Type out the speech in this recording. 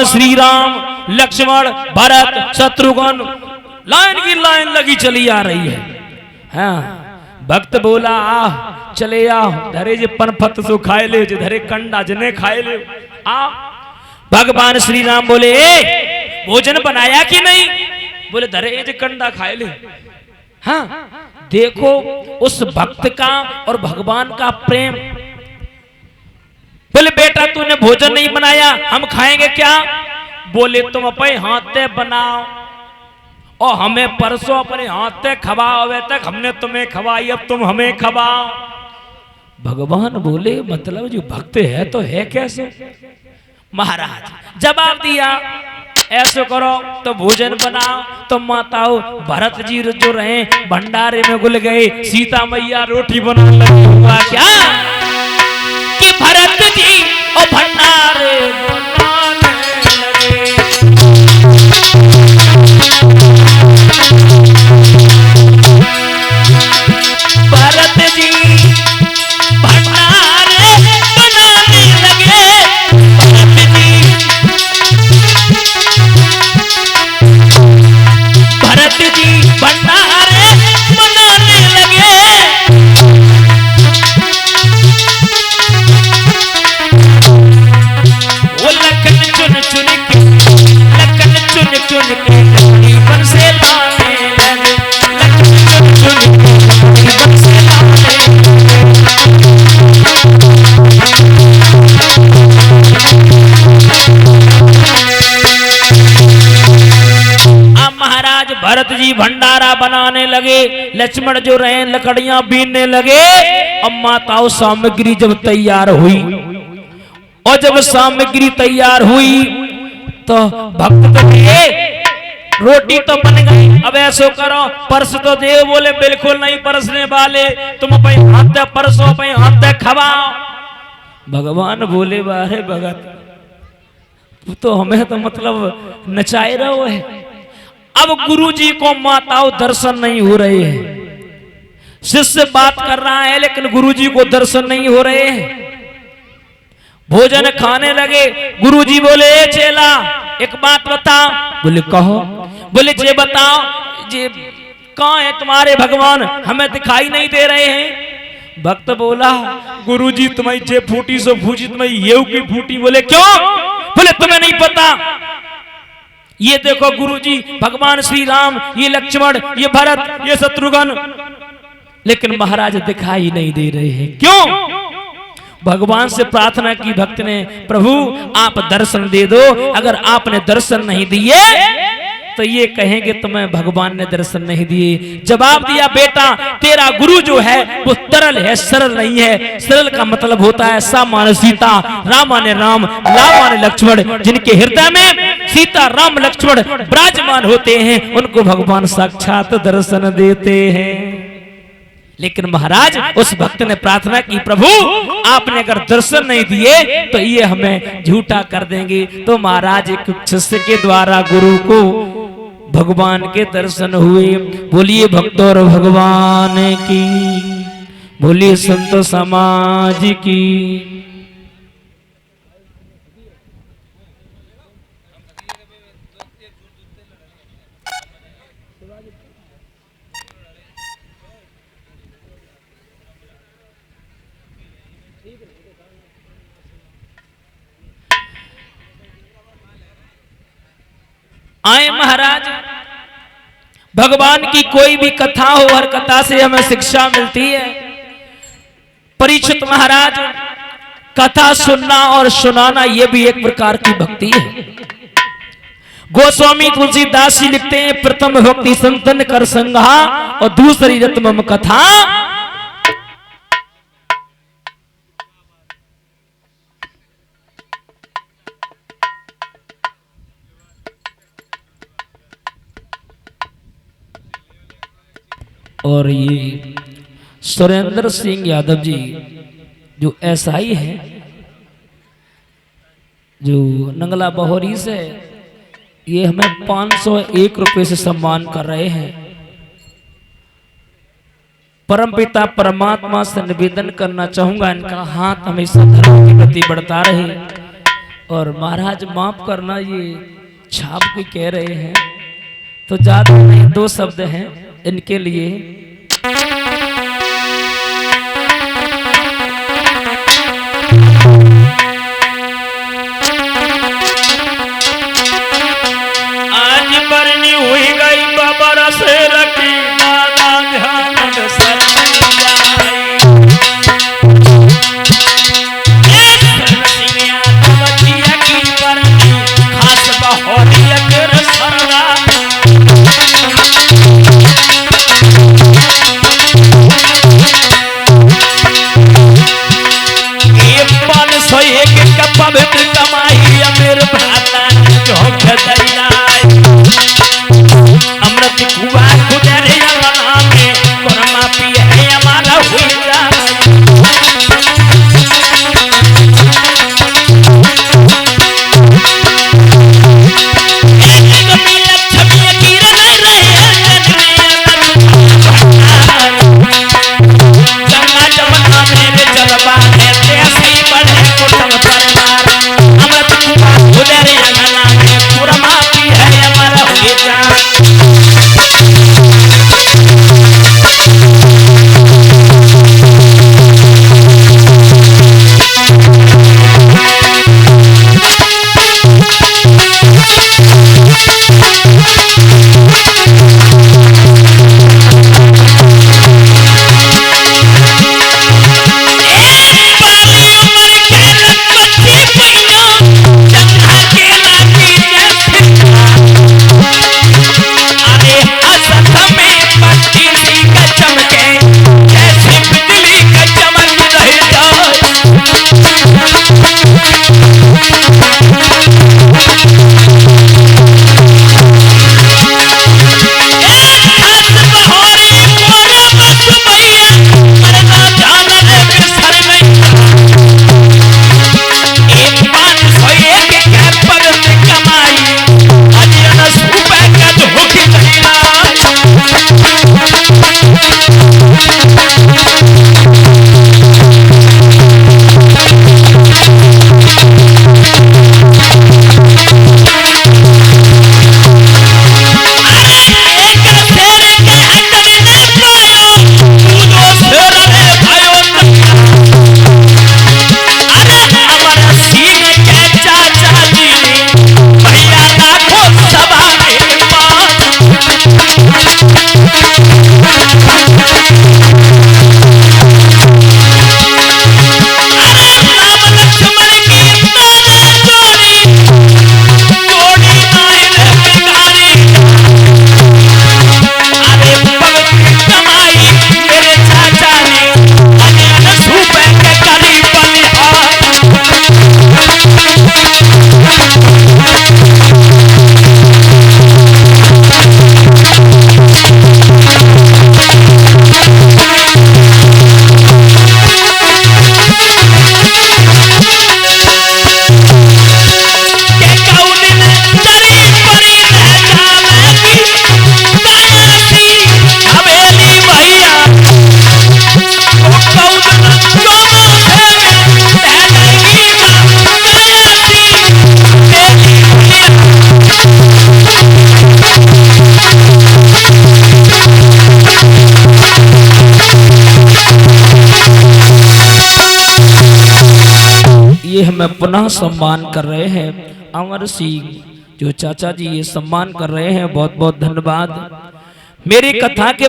Shri Ram Lakshman Bharat Shatrughan line की line लगी चली आ रही है। हाँ भक्त बोला आ चले आओ धरे जे पनफत सो खाए ले जे धरे कंडा जने खाए ले आ। भगवान श्री राम बोले भोजन बनाया कि नहीं? बोले धरे जे कंडा खाए ले। हाँ देखो उस भक्त का और भगवान का प्रेम। बोले बेटा तूने भोजन नहीं बनाया हम खाएंगे क्या? बोले तुम अपने हाथ से बनाओ और हमें परसों अपने हाथ से खवाओ तक हमने तुम्हें खवाई अब तुम हमें खवाओ। भगवान बोले मतलब जो भक्त है तो है कैसे? महाराज जवाब दिया ऐसे करो तो भोजन बनाओ। तो माताओं भरत जी जो रहे भंडारे में घुल गए, सीता मैया रोटी बनाने लगी। हुआ क्या कि भरत जी और भंडारे बनाने लगे। भरत जी भंडारे बनाने लगे। भरत जी भंडारे बनाने लगे। वो लखन चुन चुन के लकड़ी बन से लाने लगे। लखन चुन चुन के लकड़ी बन से लाने महाराज भरत जी भंडारा बनाने लगे। लक्ष्मण जो रहे लकड़ियां बीनने लगे। अब माताओं सामग्री जब तैयार हुई और जब सामग्री तैयार हुई तो भक्त तो दिए रोटी तो बन गई। अब ऐसे करो परस तो दे। बोले बिल्कुल नहीं परसने वाले तुम अपने हाथ से परसो अपने हाथ से खवाओ। भगवान बोले बारे भगत तो हमें तो मतलब नचाए रहो है। अब गुरुजी को माताओं दर्शन नहीं हो रहे हैं। शिष्य बात कर रहा है लेकिन गुरुजी को दर्शन नहीं हो रहे हैं। भोजन खाने लगे। गुरुजी बोले चेला एक बात बता। बोले कहो। बोले जे बताओ जे कहाँ है तुम्हारे भगवान हमें दिखाई नहीं दे रहे हैं। भक्त बोला गुरुजी तुम्हारी जे फूटी सो फूटी तुम्हारी ये की फूटी। बोले क्यों? बोले तुम्हें नहीं पता ये देखो गुरुजी भगवान श्री राम ये लक्ष्मण ये भरत ये शत्रुघ्न लेकिन महाराज दिखाई नहीं दे रहे हैं। क्यों? भगवान से प्रार्थना की भक्त ने प्रभु आप दर्शन दे दो। अगर आपने दर्शन नहीं दिए तो ये कहेंगे तुम्हें भगवान ने दर्शन नहीं दिए। जवाब दिया बेटा तेरा गुरु जो है वो तरल है सरल नहीं है। सरल का मतलब होता है सा माने सीता राम माने राम ला माने लक्ष्मण। जिनके हृदय में सीता राम लक्ष्मण विराजमान होते हैं उनको भगवान साक्षात दर्शन देते हैं। लेकिन महाराज उस भक्त ने प्रार्थना की प्रभु आपने अगर दर्शन नहीं दिए तो ये हमें झूठा कर देंगे। तो महाराज एक शिष्य के द्वारा गुरु को भगवान के दर्शन हुए। बोलिए भक्त और भगवान की, बोलिए संत समाज की। आए महाराज भगवान की कोई भी कथा हो हर कथा से हमें शिक्षा मिलती है। परीक्षित महाराज कथा सुनना और सुनाना यह भी एक प्रकार की भक्ति है। गोस्वामी तुलसीदास जी लिखते हैं प्रथम भक्ति संतन कर संगा और दूसरी रत्मम कथा। और ये सुरेंद्र सिंह यादव जी जो एसआई है जो नंगला बहोरी से ये हमें 501 रुपए से सम्मान कर रहे हैं। परमपिता परमात्मा से निवेदन करना चाहूंगा इनका हाथ हमेशा धर्म के प्रति बढ़ता रहे। और महाराज माफ करना, ये छाप के कह रहे हैं तो ज्यादा नहीं, 2 शब्द हैं इनके लिए। आज बरनी हुई गई बाबा से रखी दादा ध्यान सर पवित्र कमाई अमीर भाता झोंक दैया अमृत कुआ गुजरे बना में कोरमा पिए है हमारा हुई जा। ये हमें पुनः सम्मान कर रहे हैं अमर सिंह जो चाचा जी ये सम्मान कर रहे हैं, बहुत बहुत धन्यवाद। मेरी कथा के